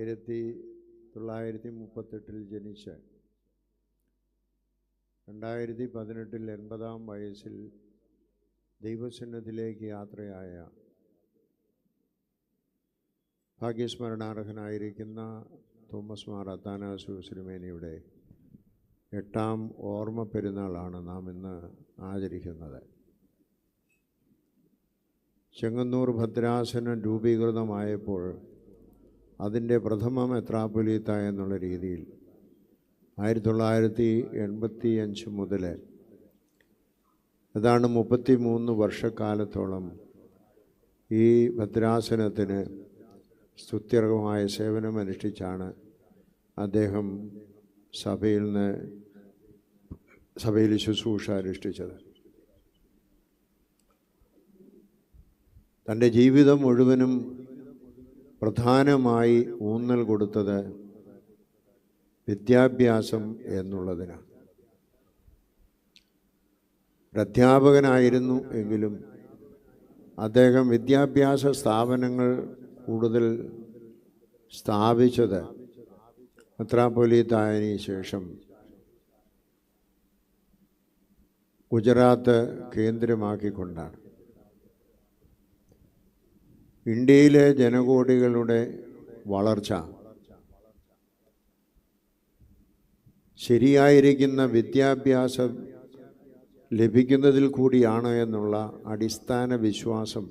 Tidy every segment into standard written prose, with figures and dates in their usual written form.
1938 ജനിച്ച് 2018 80-ാം വയസ്സിൽ ദൈവസന്നിധിയിലേക്ക് യാത്രയായ ഭാഗ്യസ്മരണാർഹനായിരിക്കുന്ന തോമസ് മാർ അത്താനാസ്യോസ് തിരുമേനിയുടെ 8ാം ഓർമ്മ പെരുന്നാളാണ് നാം ഇന്ന് ആചരിക്കുന്നത്. ചെങ്ങന്നൂർ ഭദ്രാസനം രൂപീകൃതമായപ്പോൾ അതിൻ്റെ പ്രഥമ മെത്രാപ്പൊലീത്ത എന്നുള്ള രീതിയിൽ 1985 മുതൽ ഏതാണ്ട് 33 വർഷക്കാലത്തോളം ഈ ഭദ്രാസനത്തിന് സ്തുത്യർഹമായ സേവനമനുഷ്ഠിച്ചാണ് അദ്ദേഹം സഭയിൽ ശുശ്രൂഷ അനുഷ്ഠിച്ചത്. തൻ്റെ ജീവിതം മുഴുവനും പ്രധാനമായി ഊന്നൽ കൊടുത്തത് വിദ്യാഭ്യാസം എന്നുള്ളതിനാണ്. ഒരധ്യാപകനായിരുന്നു എങ്കിലും അദ്ദേഹം വിദ്യാഭ്യാസ സ്ഥാപനങ്ങൾ കൂടുതൽ സ്ഥാപിച്ചത് മെത്രാപ്പൊലീത്തായതിനു ശേഷം ഗുജറാത്ത് കേന്ദ്രമാക്കിക്കൊണ്ടാണ്. ഇന്ത്യയിലെ ജനകോടികളുടെ വളർച്ച ശരിയായിരിക്കുന്ന വിദ്യാഭ്യാസം ലഭിക്കുന്നതിൽ കൂടിയാണ് എന്നുള്ള അടിസ്ഥാന വിശ്വാസം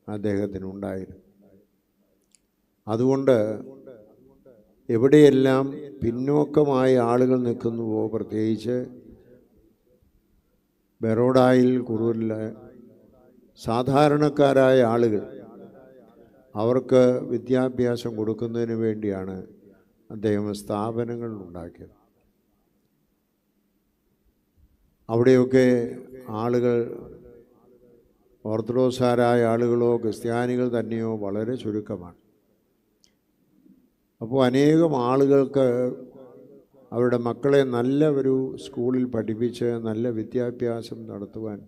അദ്ദേഹത്തിനുണ്ടായിരുന്നു. അതുകൊണ്ട് എവിടെയെല്ലാം പിന്നോക്കമായ ആളുകൾ നിൽക്കുന്നുവോ, പ്രത്യേകിച്ച് ബറോഡയിൽ കുറൂരിൽ സാധാരണക്കാരായ ആളുകൾ, അവർക്ക് വിദ്യാഭ്യാസം കൊടുക്കുന്നതിന് വേണ്ടിയാണ് അദ്ദേഹം സ്ഥാപനങ്ങൾ ഉണ്ടാക്കിയത്. അവിടെയൊക്കെ ആളുകൾ ഓർത്തഡോക്സാരായ ആളുകളോ ക്രിസ്ത്യാനികൾ തന്നെയോ വളരെ ചുരുക്കമാണ്. അപ്പോൾ അനേകം ആളുകൾക്ക് അവരുടെ മക്കളെ നല്ല ഒരു സ്കൂളിൽ പഠിപ്പിച്ച് നല്ല വിദ്യാഭ്യാസം നടത്തുവാൻ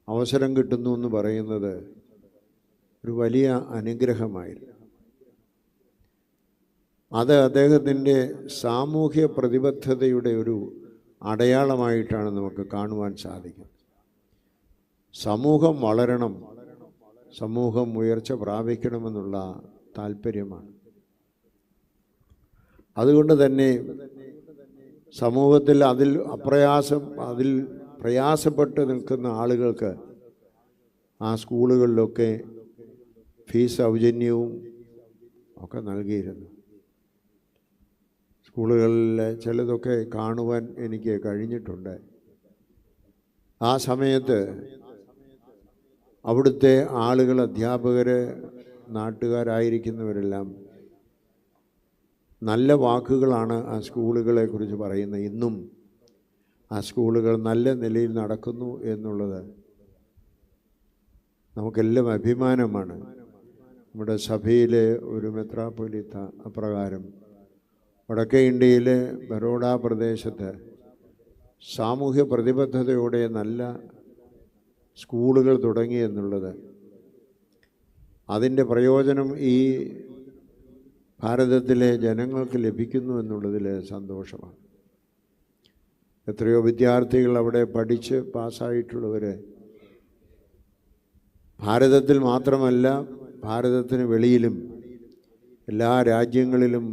അവസരം കിട്ടുന്നു എന്ന് പറയുന്നത് ഒരു വലിയ അനുഗ്രഹമായിരുന്നു. അത് അദ്ദേഹത്തിൻ്റെ സാമൂഹ്യ പ്രതിബദ്ധതയുടെ ഒരു അടയാളമായിട്ടാണ് നമുക്ക് കാണുവാൻ സാധിക്കുന്നത്. സമൂഹം വളരണം, സമൂഹം ഉയർച്ച പ്രാപിക്കണമെന്നുള്ള താല്പര്യമാണ്. അതുകൊണ്ട് തന്നെ സമൂഹത്തിൽ അതിൽ പ്രയാസപ്പെട്ട് നിൽക്കുന്ന ആളുകൾക്ക് ആ സ്കൂളുകളിലൊക്കെ ഫീസ് സൗജന്യവും ഒക്കെ നൽകിയിരുന്നു. സ്കൂളുകളിൽ ചിലതൊക്കെ കാണുവാൻ എനിക്ക് കഴിഞ്ഞിട്ടുണ്ട്. ആ സമയത്ത് അവിടുത്തെ ആളുകൾ, അധ്യാപകർ, നാട്ടുകാരായിരിക്കുന്നവരെല്ലാം നല്ല വാക്കുകളാണ് ആ സ്കൂളുകളെക്കുറിച്ച് പറയുന്നത്. ഇന്നും ആ സ്കൂളുകൾ നല്ല നിലയിൽ നടക്കുന്നു എന്നുള്ളത് നമുക്കെല്ലാം അഭിമാനമാണ്. നമ്മുടെ സഭയിലെ ഒരു മെത്രാപ്പൊലീത്ത അപ്രകാരം വടക്കേ ഇന്ത്യയിലെ ബറോഡ പ്രദേശത്ത് സാമൂഹ്യ പ്രതിബദ്ധതയോടെ നല്ല സ്കൂളുകൾ തുടങ്ങി എന്നുള്ളത്, അതിൻ്റെ പ്രയോജനം ഈ ഭാരതത്തിലെ ജനങ്ങൾക്ക് ലഭിക്കുന്നു എന്നുള്ളതിൽ സന്തോഷമാണ്. എത്രയോ വിദ്യാർത്ഥികൾ അവിടെ പഠിച്ച് പാസ്സായിട്ടുള്ളവർ ഭാരതത്തിൽ മാത്രമല്ല, ഭാരതത്തിന് വെളിയിലും എല്ലാ രാജ്യങ്ങളിലും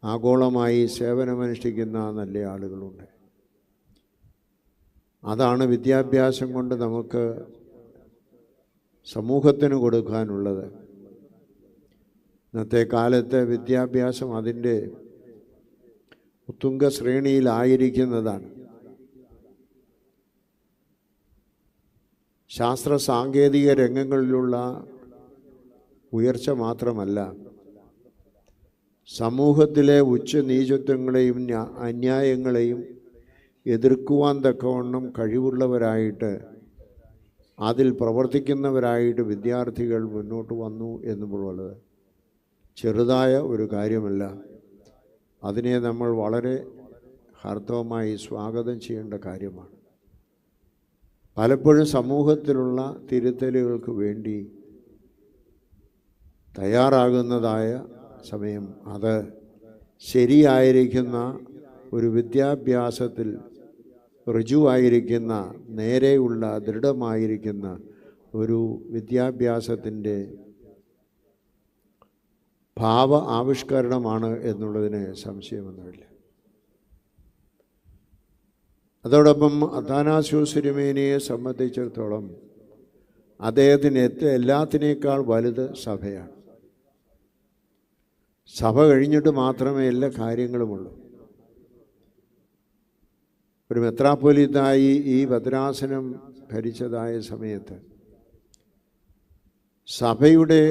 ആഗോളമായി സേവനമനുഷ്ഠിക്കുന്ന നല്ല ആളുകളുണ്ട്. അതാണ് വിദ്യാഭ്യാസം കൊണ്ട് നമുക്ക് സമൂഹത്തിന് കൊടുക്കാനുള്ളത്. ഇന്നത്തെ കാലത്ത് വിദ്യാഭ്യാസം അതിൻ്റെ ഉത്തുംഗ ശ്രേണിയിലായിരിക്കുന്നതാണ്. ശാസ്ത്ര സാങ്കേതിക രംഗങ്ങളിലുള്ള ഉയർച്ച മാത്രമല്ല, സമൂഹത്തിലെ ഉച്ചനീചത്വങ്ങളെയും അന്യായങ്ങളെയും എതിർക്കുവാൻ തക്കവണ്ണം കഴിവുള്ളവരായിട്ട്, അതിൽ പ്രവർത്തിക്കുന്നവരായിട്ട് വിദ്യാർത്ഥികൾ മുന്നോട്ട് വന്നു എന്നുള്ളത് ചെറുതായ ഒരു കാര്യമല്ല. അതിനെ നമ്മൾ വളരെ ഹാർദവമായി സ്വാഗതം ചെയ്യേണ്ട കാര്യമാണ്. പലപ്പോഴും സമൂഹത്തിലുള്ള തിരുത്തലുകൾക്ക് വേണ്ടി തയ്യാറാകുന്നതായ സമയം അത് ശരിയായിരിക്കുന്ന ഒരു വിദ്യാഭ്യാസത്തിൽ ഋജുവായിരിക്കുന്ന, നേരെയുള്ള, ദൃഢമായിരിക്കുന്ന ഒരു വിദ്യാഭ്യാസത്തിൻ്റെ ഭാവ ആവിഷ്കരണമാണ് എന്നുള്ളതിന് സംശയമൊന്നുമില്ല. അതോടൊപ്പം അത്താനാസ്യോസ് തിരുമേനിയെ സംബന്ധിച്ചിടത്തോളം അദ്ദേഹത്തിന് എല്ലാത്തിനേക്കാൾ വലുത് സഭയാണ്. സഭ കഴിഞ്ഞിട്ട് മാത്രമേ എല്ലാ കാര്യങ്ങളുമുള്ളൂ. ഒരു മെത്രാപ്പൊലീത്തായി ഈ ഭദ്രാസനം ഭരിച്ചതായ സമയത്ത് സഭയുടെ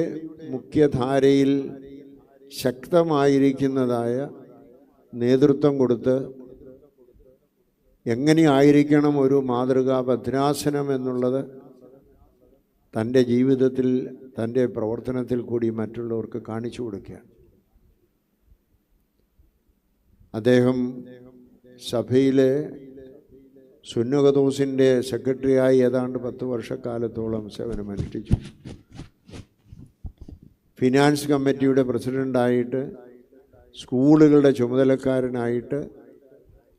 മുഖ്യധാരയിൽ ശക്തമായിരിക്കുന്നതായ നേതൃത്വം കൊടുത്ത് എങ്ങനെയായിരിക്കണം ഒരു മാതൃകാ ഭദ്രാസനം എന്നുള്ളത് തൻ്റെ ജീവിതത്തിൽ, തൻ്റെ പ്രവർത്തനത്തിൽ കൂടി മറ്റുള്ളവർക്ക് കാണിച്ചു കൊടുക്കുകയാണ്. അദ്ദേഹം സഭയിലെ സുന്നകദോസിൻ്റെ സെക്രട്ടറിയായി ഏതാണ്ട് 10 വർഷക്കാലത്തോളം സേവനമനുഷ്ഠിച്ചു. ഫിനാൻസ് കമ്മിറ്റിയുടെ പ്രസിഡൻ്റായിട്ട്, സ്കൂളുകളുടെ ചുമതലക്കാരനായിട്ട്,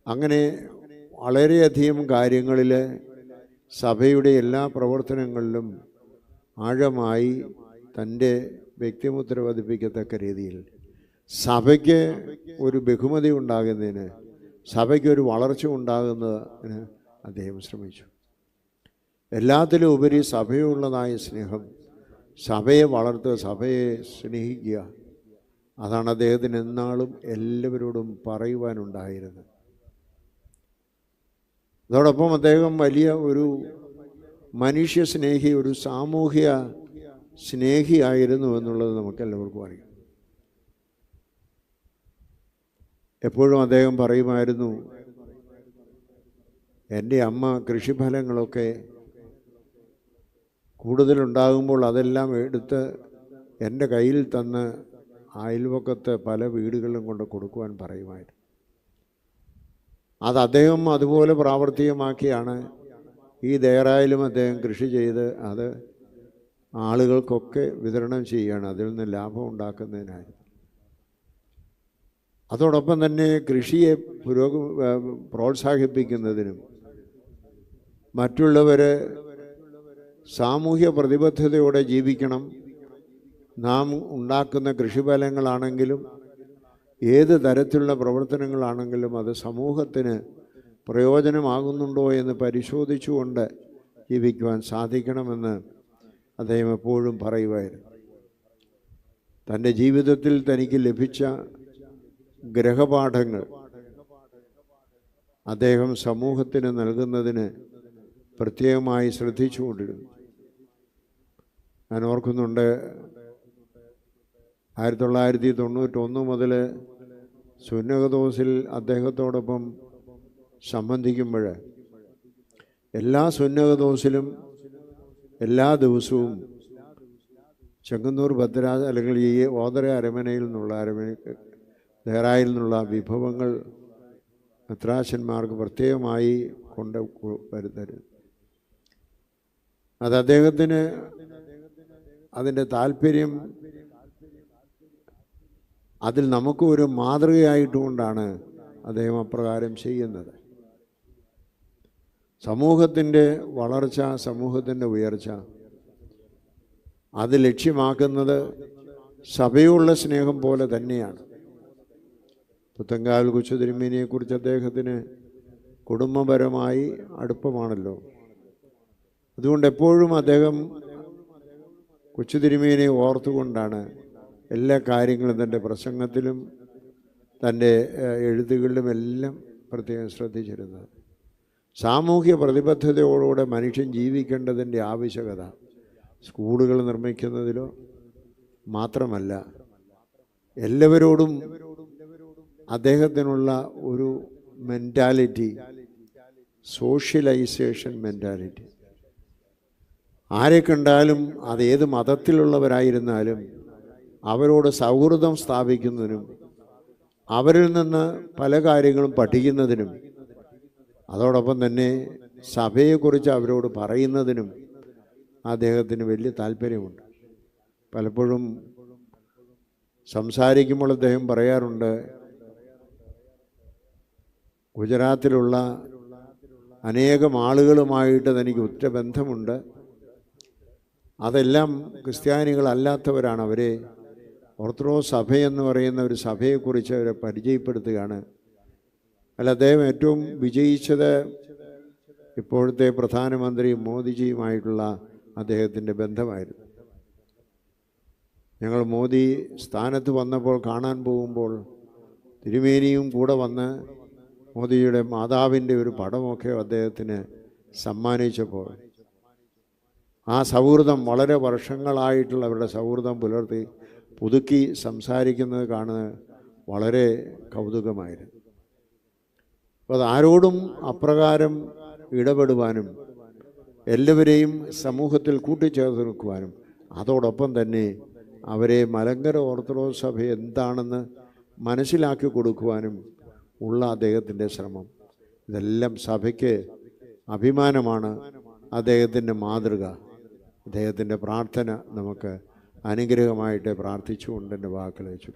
അങ്ങനെ വളരെയധികം കാര്യങ്ങളിൽ സഭയുടെ എല്ലാ പ്രവർത്തനങ്ങളിലും ആഴമായി തൻ്റെ വ്യക്തിമുദ്ര പതിപ്പിക്കത്തക്ക രീതിയിൽ സഭയ്ക്ക് ഒരു ബഹുമതി ഉണ്ടാകുന്നതിന്, സഭയ്ക്കൊരു വളർച്ച ഉണ്ടാകുന്നതിന് അദ്ദേഹം ശ്രമിച്ചു. എല്ലാത്തിലും ഉപരി സഭയുള്ളതായ സ്നേഹം, സഭയെ വളർത്തുക, സഭയെ സ്നേഹിക്കുക, അതാണ് അദ്ദേഹത്തിന് എന്നാളും എല്ലാവരോടും പറയുവാനുണ്ടായിരുന്നത്. അതോടൊപ്പം അദ്ദേഹം വലിയ ഒരു മനുഷ്യ സ്നേഹി, ഒരു സാമൂഹ്യ സ്നേഹിയായിരുന്നു എന്നുള്ളത് നമുക്കെല്ലാവർക്കും അറിയാം. എപ്പോഴും അദ്ദേഹം പറയുമായിരുന്നു, എൻ്റെ അമ്മ കൃഷിഫലങ്ങളൊക്കെ കൂടുതലുണ്ടാകുമ്പോൾ അതെല്ലാം എടുത്ത് എൻ്റെ കയ്യിൽ തന്ന് അയൽവക്കത്ത് പല വീടുകളിലും കൊണ്ട് കൊടുക്കുവാൻ പറയുമായിരുന്നു. അത് അദ്ദേഹം അതുപോലെ പ്രാവർത്തികമാക്കിയാണ് ഈ ദേറായിലും അദ്ദേഹം കൃഷി ചെയ്ത് അത് ആളുകൾക്കൊക്കെ വിതരണം ചെയ്യുകയാണ്, അതിൽ നിന്ന് ലാഭം ഉണ്ടാക്കുന്നതിനായിരുന്നു. അതോടൊപ്പം തന്നെ കൃഷിയെ പ്രോത്സാഹിപ്പിക്കുന്നതിനും മറ്റുള്ളവരെ സാമൂഹ്യ പ്രതിബദ്ധതയോടെ ജീവിക്കണം, നാം ഉണ്ടാക്കുന്ന കൃഷിഫലങ്ങളാണെങ്കിലും ഏത് തരത്തിലുള്ള പ്രവർത്തനങ്ങളാണെങ്കിലും അത് സമൂഹത്തിന് പ്രയോജനമാകുന്നുണ്ടോ എന്ന് പരിശോധിച്ചുകൊണ്ട് ജീവിക്കുവാൻ സാധിക്കണമെന്ന് അദ്ദേഹം എപ്പോഴും പറയുമായിരുന്നു. തൻ്റെ ജീവിതത്തിൽ തനിക്ക് ലഭിച്ച ഗ്രഹപാഠങ്ങൾ അദ്ദേഹം സമൂഹത്തിന് നൽകുന്നതിന് പ്രത്യേകമായി ശ്രദ്ധിച്ചുകൊണ്ടിരുന്നു. ഞാൻ ഓർക്കുന്നുണ്ട്, 1991 മുതൽ സുന്നകദോസിൽ അദ്ദേഹത്തോടൊപ്പം സംബന്ധിക്കുമ്പോൾ എല്ലാ സുന്നകദോസിലും എല്ലാ ദിവസവും ചെങ്ങന്നൂർ ഭദ്രാസ അല്ലെങ്കിൽ ഈ ഓതര അരമനയിൽ നിന്നുള്ള ദേറായിൽ നിന്നുള്ള വിഭവങ്ങൾ മെത്രാശന്മാർക്ക് പ്രത്യേകമായി കൊണ്ട് വരുത്തരുത്. അത് അദ്ദേഹത്തിന് അതിൻ്റെ താല്പര്യം, അതിൽ നമുക്ക് ഒരു മാതൃകയായിട്ടുകൊണ്ടാണ് അദ്ദേഹം അപ്രകാരം ചെയ്യുന്നത്. സമൂഹത്തിൻ്റെ വളർച്ച, സമൂഹത്തിൻ്റെ ഉയർച്ച അത് ലക്ഷ്യമാക്കുന്നത് സഭയുള്ള സ്നേഹം പോലെ തന്നെയാണ്. പുത്തങ്കാൽ കൊച്ചു തിരുമേനിയെക്കുറിച്ച് അദ്ദേഹത്തിന് കുടുംബപരമായി അടുപ്പമാണല്ലോ. അതുകൊണ്ട് എപ്പോഴും അദ്ദേഹം കൊച്ചു തിരുമേനിയെ ഓർത്തുകൊണ്ടാണ് എല്ലാ കാര്യങ്ങളും തൻ്റെ പ്രസംഗത്തിലും തൻ്റെ എഴുത്തുകളിലും എല്ലാം പ്രത്യേകം ശ്രദ്ധിച്ചിരുന്നത്. സാമൂഹ്യ പ്രതിബദ്ധതയോടുകൂടെ മനുഷ്യൻ ജീവിക്കേണ്ടതിൻ്റെ ആവശ്യകത സ്കൂളുകൾ നിർമ്മിക്കുന്നതിലോ മാത്രമല്ല, എല്ലാവരോടും അദ്ദേഹത്തിനുള്ള ഒരു മെൻറ്റാലിറ്റി, സോഷ്യലൈസേഷൻ മെൻറ്റാലിറ്റി. ആരെ കണ്ടാലും അതേത് മതത്തിലുള്ളവരായിരുന്നാലും അവരോട് സൗഹൃദം സ്ഥാപിക്കുന്നതിനും അവരിൽ നിന്ന് പല കാര്യങ്ങളും പഠിക്കുന്നതിനും അതോടൊപ്പം തന്നെ സഭയെക്കുറിച്ച് അവരോട് പറയുന്നതിനും അദ്ദേഹത്തിന് വലിയ താല്പര്യമുണ്ട്. പലപ്പോഴും സംസാരിക്കുമ്പോൾ അദ്ദേഹം പറയാറുണ്ട്, ഗുജറാത്തിലുള്ള അനേകം ആളുകളുമായിട്ട് തനിക്ക് ഉറ്റബന്ധമുണ്ട്. അതെല്ലാം ക്രിസ്ത്യാനികളല്ലാത്തവരാണ്. അവരെ ഓർത്തഡോക്സ് സഭയെന്ന് പറയുന്ന ഒരു സഭയെക്കുറിച്ച് അവരെ പരിചയപ്പെടുത്തുകയാണ്. അല്ല, അദ്ദേഹം ഏറ്റവും വിജയിച്ചത് ഇപ്പോഴത്തെ പ്രധാനമന്ത്രി മോദിജിയുമായിട്ടുള്ള അദ്ദേഹത്തിൻ്റെ ബന്ധമായിരുന്നു. ഞങ്ങൾ മോദി സ്ഥാനത്ത് വന്നപ്പോൾ കാണാൻ പോകുമ്പോൾ തിരുമേനിയും കൂടെ വന്ന് മോദിയുടെ മാതാവിൻ്റെ ഒരു പടമൊക്കെ അദ്ദേഹത്തിന് സമ്മാനിച്ചപ്പോൾ ആ സൗഹൃദം, വളരെ വർഷങ്ങളായിട്ടുള്ള അവരുടെ സൗഹൃദം പുതുക്കി സംസാരിക്കുന്നത് കാണുന്നത് വളരെ കൗതുകമായിരുന്നു. അപ്പോൾ അതാരോടും അപ്രകാരം ഇടപെടുവാനും എല്ലാവരെയും സമൂഹത്തിൽ കൂട്ടിച്ചേർത്ത് നിൽക്കുവാനും അതോടൊപ്പം തന്നെ അവരെ മലങ്കര ഓർത്തഡോക്സ് സഭ എന്താണെന്ന് മനസ്സിലാക്കി കൊടുക്കുവാനും ഉള്ള അദ്ദേഹത്തിൻ്റെ ശ്രമം, ഇതെല്ലാം സഭയ്ക്ക് അഭിമാനമാണ്. അദ്ദേഹത്തിൻ്റെ മാതൃക, അദ്ദേഹത്തിൻ്റെ പ്രാർത്ഥന നമുക്ക് അനുഗ്രഹമായിട്ട് പ്രാർത്ഥിച്ചുകൊണ്ട് എൻ്റെ വാക്കുകൾ വെച്ചു.